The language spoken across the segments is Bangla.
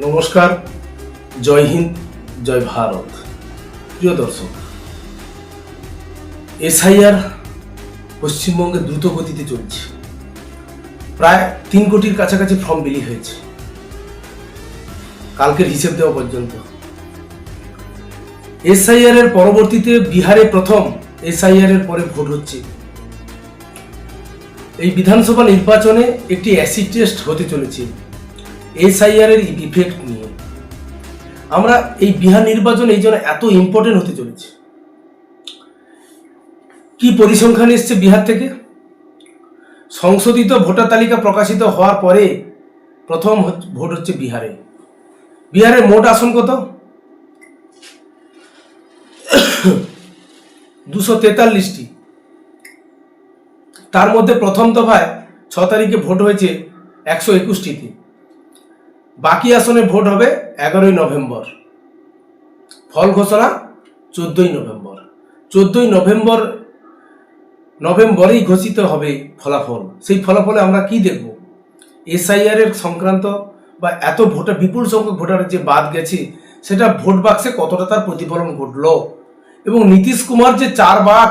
নমস্কার, জয় হিন্দ, জয় ভারত। প্রিয় দর্শক, এসআইআর পশ্চিমবঙ্গে দ্রুত গতিতে চলছে। প্রায় 3 কোটির কাছাকাছি ফর্ম বিলি হয়েছে কালকের হিসেব দেওয়া পর্যন্ত। এসআইআর এর পরবর্তীতে বিহারে প্রথম এসআইআর এর পরে ভোট হচ্ছে। এই বিধানসভা নির্বাচনে একটি অ্যাসিড টেস্ট হতে চলেছে এসআইআর এর ইফেক্ট নিয়ে। আমরা এই বিহার নির্বাচন এই জন্য এত ইম্পর্টেন্ট হতে চলেছে। কি পরিসংখ্যান এসছে বিহার থেকে? সংশোধিত ভোটার তালিকা প্রকাশিত হওয়ার পরে প্রথম ভোট হচ্ছে বিহারে। বিহারের মোট আসন কত? 243টি। তার মধ্যে প্রথম দফায় 6 তারিখে ভোট হয়েছে 121টিতে। বাকি আসনে ভোট হবে 11ই নভেম্বর। ফল ঘোষণা 14ই নভেম্বর। 14ই নভেম্বরেই ঘোষিত হবে ফলাফল। সেই ফলাফলে আমরা কি দেখব? এসআইআর এর সংক্রান্ত বা এত ভোটার, বিপুল সংখ্যক ভোটারের যে বাদ গেছে, সেটা ভোট বাক্সে কতটা তার প্রতিফলন ঘটল, এবং নীতিশ কুমার যে 4 বার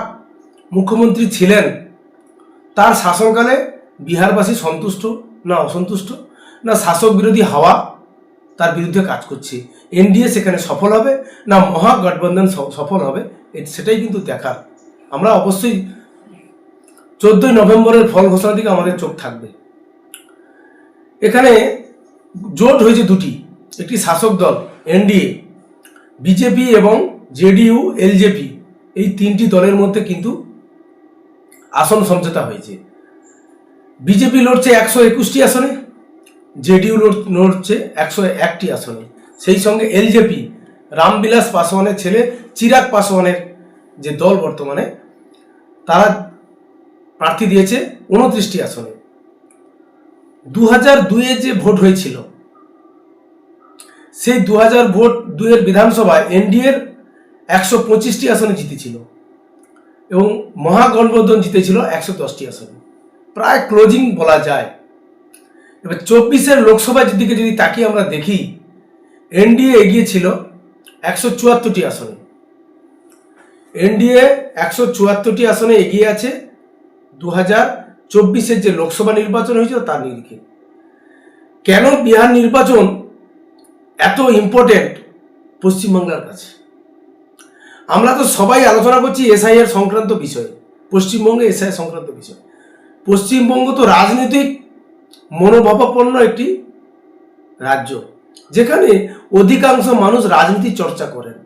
মুখ্যমন্ত্রী ছিলেন, তার শাসনকালে বিহারবাসী সন্তুষ্ট না অসন্তুষ্ট, না শাসক বিরোধী হাওয়া তার বিরুদ্ধে কাজ করছে, এনডিএ সেখানে সফল হবে না মহাগঠবন্ধন সফল হবে, সেটাই কিন্তু দেখার। আমরা অবশ্যই 14ই নভেম্বরের ফল ঘোষণার দিকে আমাদের চোখ থাকবে। এখানে জোট হয়েছে দুটি, একটি শাসক দল এনডিএ, বিজেপি এবং জেডিইউ এলজেপি, এই 3টি দলের মধ্যে কিন্তু আসন সমঝোতা হয়েছে। বিজেপি লড়ছে 121টি আসনে, জেডিইউ লড়ছে 101টি আসনে। সেই সঙ্গে এলজেপি, রামবিলাস পাসওয়ানের ছেলে চিরাগ পাসওয়ানের যে দল বর্তমানে, তারা প্রার্থী দিয়েছে 29টি আসনে। 2002-এ যে ভোট হয়েছিল, সেই 2002-এর বিধানসভায় এনডিএর 125টি আসনে জিতেছিল এবং মহাগঠবন্ধন জিতেছিল 110টি আসনে। প্রায় ক্লোজিং বলা যায়। এবার 24-এর লোকসভার দিকে যদি তাকিয়ে আমরা দেখি, এনডিএ এগিয়ে ছিল 174টি আসনে। এনডিএ 174টি আসনে এগিয়ে আছে 2024-এর যে লোকসভা নির্বাচন হয়েছিল তার নিরিখে। কেন বিহার নির্বাচন এত ইম্পর্টেন্ট পশ্চিমবাংলার কাছে? আমরা তো সবাই আলোচনা করছি এসআইআর সংক্রান্ত বিষয়ে, পশ্চিমবঙ্গে এসআইআর সংক্রান্ত বিষয়। পশ্চিমবঙ্গ তো রাজনৈতিক মনোভাবাপন্ন একটি রাজ্য, যেখানে অধিকাংশ মানুষ রাজনীতি চর্চা করেন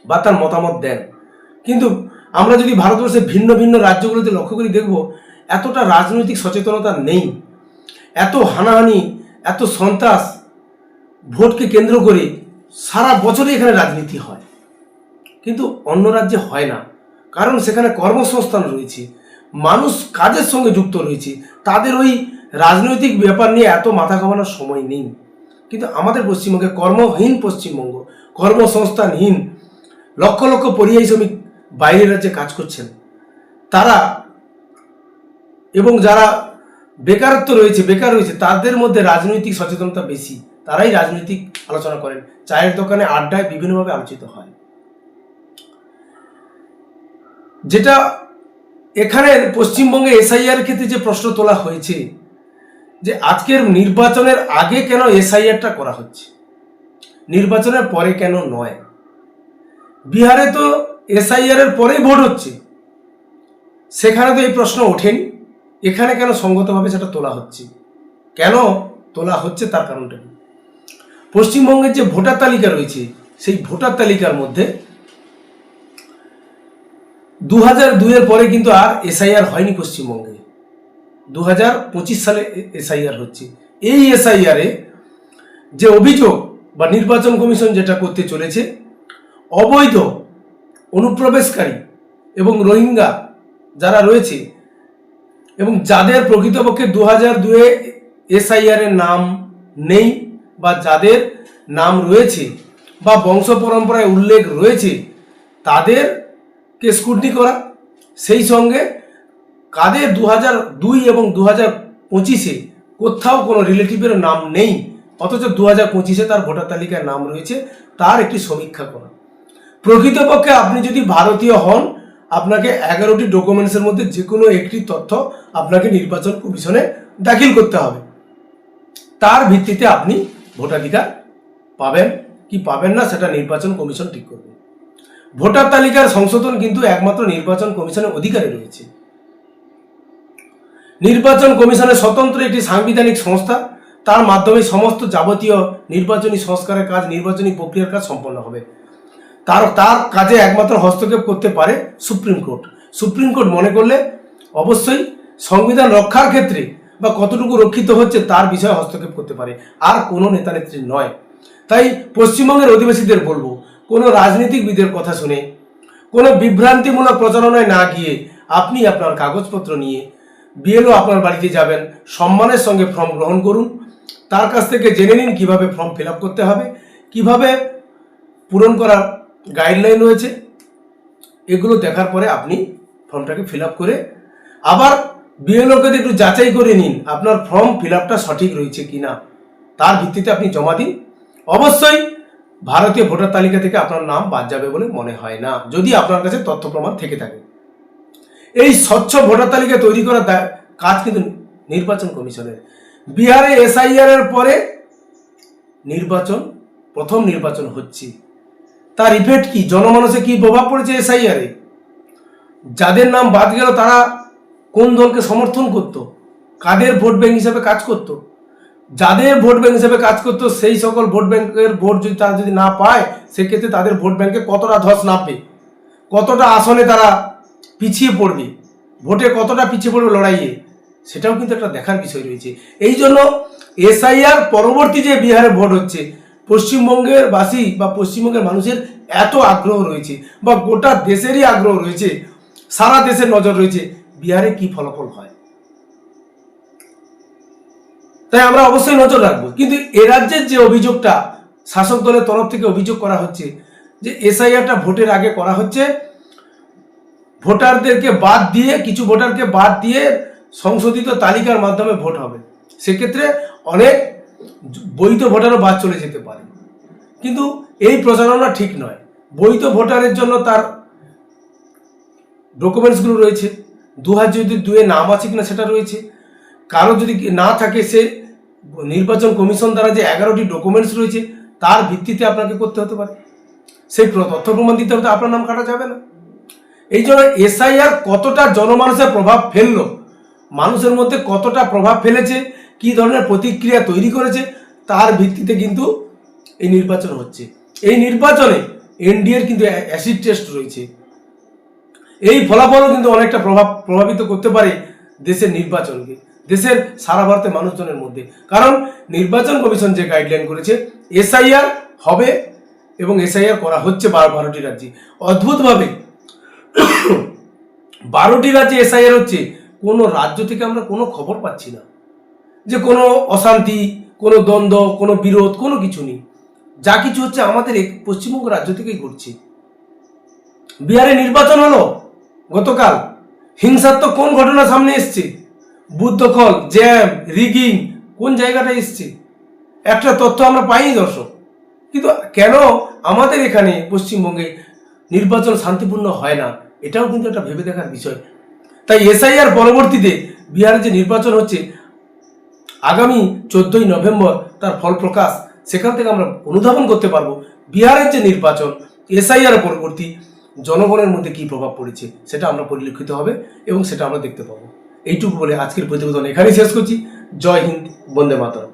বা তার মতামত দেন। কিন্তু আমরা যদি ভারতবর্ষের ভিন্ন ভিন্ন রাজ্যগুলোতে লক্ষ্য করে দেখব, এতটা রাজনৈতিক সচেতনতা নেই। এত হানাহানি, এত সন্ত্রাস, ভোটকে কেন্দ্র করে সারা বছরই এখানে রাজনীতি হয়, কিন্তু অন্য রাজ্যে হয় না। কারণ সেখানে কর্মসংস্থান রয়েছে, মানুষ কাজের সঙ্গে যুক্ত রয়েছে, তাদের ওই রাজনৈতিক ব্যাপার নিয়ে এত মাথা ঘামানোর সময় নেই। কিন্তু আমাদের পশ্চিমবঙ্গে কর্মহীন পশ্চিমবঙ্গ, কর্মসংস্থানহীন, লক্ষ লক্ষ পরিযায়ী শ্রমিক বাইরের রাজ্যে কাজ করছেন তারা, এবং যারা বেকার রয়েছে তাদের মধ্যে রাজনৈতিক সচেতনতা বেশি। তারাই রাজনৈতিক আলোচনা করেন, চায়ের দোকানে আড্ডায় বিভিন্নভাবে আলোচিত হয়। যেটা এখানে পশ্চিমবঙ্গে এসআইআর ক্ষেত্রে যে প্রশ্ন তোলা হয়েছে, যে আজকের নির্বাচনের আগে কেন এসআইআরটা করা হচ্ছে, নির্বাচনের পরে কেন নয়? বিহারে তো এসআইআর এর পরেই ভোট হচ্ছে, সেখানে তো এই প্রশ্ন ওঠেনি। এখানে কেন সঙ্গতভাবে সেটা তোলা হচ্ছে? কেন তোলা হচ্ছে তার কারণটা কি? পশ্চিমবঙ্গের যে ভোটার তালিকা রয়েছে, সেই ভোটার তালিকার মধ্যে 2002-এর পরে কিন্তু আর এসআইআর হয়নি পশ্চিমবঙ্গে। 2025 সালে এসআইআর হচ্ছে। এই এসআইআরে যে অভিযোগ বা নির্বাচন কমিশন যেটা করতে চলেছে, অবৈধ অনুপ্রবেশকারী এবং রোহিঙ্গা যারা রয়েছে, এবং যাদের প্রকৃতপক্ষে 2002-এ এসআইআর এর নাম নেই, বা যাদের নাম রয়েছে বা বংশ পরম্পরায় উল্লেখ রয়েছে, তাদেরকে স্ক্রুটিনি করা। সেই সঙ্গে কাদের 2002 এবং 2025-এ কোথাও কোনো রিলেটিভের নাম নেই, অথচ 2025-এ তার ভোটার তালিকায় নাম রয়েছে, তার একটি সমীক্ষা করা। প্রকৃতপক্ষে আপনি যদি ভারতীয় হন, আপনাকে 11টি ডকুমেন্টসের মধ্যে যে কোনো একটি তথ্য আপনাকে নির্বাচন কমিশনে দাখিল করতে হবে। তার ভিত্তিতে আপনি ভোটাধিকার পাবেন কি পাবেন না সেটা নির্বাচন কমিশন ঠিক করবে। ভোটার তালিকার সংশোধন কিন্তু একমাত্র নির্বাচন কমিশনের অধিকারে রয়েছে। নির্বাচন কমিশনের স্বতন্ত্র একটি সাংবিধানিক সংস্থা, তার মাধ্যমে সমস্ত যাবতীয় নির্বাচনী সংস্কারের কাজ, নির্বাচনী প্রক্রিয়ার কাজ সম্পন্ন হবে। তার কাজে একমাত্র হস্তক্ষেপ করতে পারে সুপ্রিম কোর্ট। সুপ্রিম কোর্ট মনে করলে অবশ্যই সংবিধান রক্ষার ক্ষেত্রে বা কতটুকু রক্ষিত হচ্ছে তার বিষয়ে হস্তক্ষেপ করতে পারে, আর কোনো নেতানেত্রী নয়। তাই পশ্চিমবঙ্গের অধিবাসীদের বলবো, কোনো রাজনীতিকবিদের কথা শুনে, কোনো বিভ্রান্তিমূলক প্রচারণায় না গিয়ে আপনি আপনার কাগজপত্র নিয়ে বিএলও আপনার বাড়িতে যাবেন, সম্মানের সঙ্গে ফর্ম গ্রহণ করুন, তার কাছ থেকে জেনে নিন কীভাবে ফর্ম ফিল আপ করতে হবে, কীভাবে পূরণ করার গাইডলাইন রয়েছে। এগুলো দেখার পরে আপনি ফর্মটাকে ফিল আপ করে আবার বিএলওকে একটু যাচাই করে নিন আপনার ফর্ম ফিল আপটা সঠিক রয়েছে কিনা, তার ভিত্তিতে আপনি জমা দিন। অবশ্যই ভারতীয় ভোটার তালিকা থেকে আপনার নাম বাদ যাবে বলে মনে হয় না, যদি আপনার কাছে তথ্য প্রমাণ থেকে থাকে। এই স্বচ্ছ ভোটার তালিকা তৈরি করার কাজ কিন্তু নির্বাচন কমিশনের। বিহারে এসআইআর এর পরে প্রথম নির্বাচন হচ্ছে, তার ইফেক্ট কি, জনমানসে কি প্রভাব পড়েছে এসআইআর এ? যাদের নাম বাদ গেল তারা কোন দলকে সমর্থন করত, কাদের ভোট ব্যাংক হিসেবে কাজ করত? যাদের ভোট ব্যাংক হিসেবে কাজ করতো সেই সকল ভোট ব্যাংকের ভোট যদি তারা যদি না পায়, সেক্ষেত্রে তাদের ভোট ব্যাংকে কতটা ধস নামবে, কতটা আসনে তারা পিছিয়ে পড়বে, ভোটে কতটা পিছিয়ে পড়বে লড়াইয়ে, সেটাও কিন্তু একটা দেখার বিষয় রয়েছে। এই জন্য এসআইআর পরবর্তী যে বিহারে ভোট হচ্ছে, পশ্চিমবঙ্গের বাসী বা পশ্চিমবঙ্গের মানুষের এত আগ্রহ রয়েছে বা গোটা দেশেরই আগ্রহ রয়েছে, সারা দেশের নজর রয়েছে বিহারে কি ফলাফল হয়। তাই আমরা অবশ্যই নজর রাখবো। কিন্তু এ রাজ্যের যে অভিযোগটা শাসক দলের তরফ থেকে অভিযোগ করা হচ্ছে যে এসআইআরটা ভোটের আগে করা হচ্ছে, ভোটারদেরকে বাদ দিয়ে, কিছু ভোটারকে বাদ দিয়ে সংশোধিত তালিকার মাধ্যমে ভোট হবে, সেক্ষেত্রে অনেক বৈধ ভোটারও বাদ চলে যেতে পারে। কিন্তু এই প্রচারণা ঠিক নয়। বৈধ ভোটারের জন্য তার ডকুমেন্টসগুলো রয়েছে, যদি দুয়ে নাম আছে কিনা সেটা রয়েছে, কারো যদি না থাকে সে নির্বাচন কমিশন দ্বারা যে 11টি ডকুমেন্টস রয়েছে তার ভিত্তিতে আপনাকে করতে হতে পারে, সেই তথ্য প্রমাণ দিতে হতে আপনার নাম কাটা যাবে না। এই জন্য এসআইআর কতটা জনমানুষের প্রভাব ফেললো, মানুষের মধ্যে কতটা প্রভাব ফেলেছে, কি ধরনের প্রতিক্রিয়া তৈরি করেছে, তার ভিত্তিতে কিন্তু এই নির্বাচন হচ্ছে। এই নির্বাচনে এনডিএর কিন্তু অ্যাসিড টেস্ট রয়েছে। এই ফলাফলও কিন্তু অনেকটা প্রভাবিত করতে পারে দেশের নির্বাচনকে, দেশের সারা ভারতের মানুষজনের মধ্যে। কারণ নির্বাচন কমিশন যে গাইডলাইন করেছে, এসআইআর হবে এবং এসআইআর করা হচ্ছে 12টি রাজ্যে। অদ্ভুতভাবে 12টি রাজ্যে এসআইআর হচ্ছে, কোনো রাজ্য থেকে আমরা কোনো খবর পাচ্ছি না যে কোনো অশান্তি, কোনো দ্বন্দ্ব, কোনো বিরোধ, কোনো কিছু নেই। যা কিছু হচ্ছে আমাদের পশ্চিমবঙ্গ রাজ্য থেকেই ঘটছে। বিহারে নির্বাচন হলো গতকাল, হিংসাত্মক কোন ঘটনা সামনে এসছে, বুথ দখল, জ্যাম, রিগিং, কোন জায়গাটা এসছে একটা তথ্য আমরা পাইনি দর্শক। কিন্তু কেন আমাদের এখানে পশ্চিমবঙ্গে নির্বাচন শান্তিপূর্ণ হয় না, এটাও কিন্তু একটা ভেবে দেখার বিষয়। তাই এসআইআর পরবর্তীতে বিহারে যে নির্বাচন হচ্ছে আগামী 14ই নভেম্বর তার ফল প্রকাশ, সেখান থেকে আমরা অনুধাবন করতে পারবো বিহারের যে নির্বাচন, এসআইআর পরবর্তী জনগণের মধ্যে কি প্রভাব পড়েছে, সেটা আমরা পরিলক্ষিত হবে এবং সেটা আমরা দেখতে পাবো। এইটুকু বলে আজকের প্রতিবেদন এখানেই শেষ করছি। জয় হিন্দ, বন্দে মাতরম।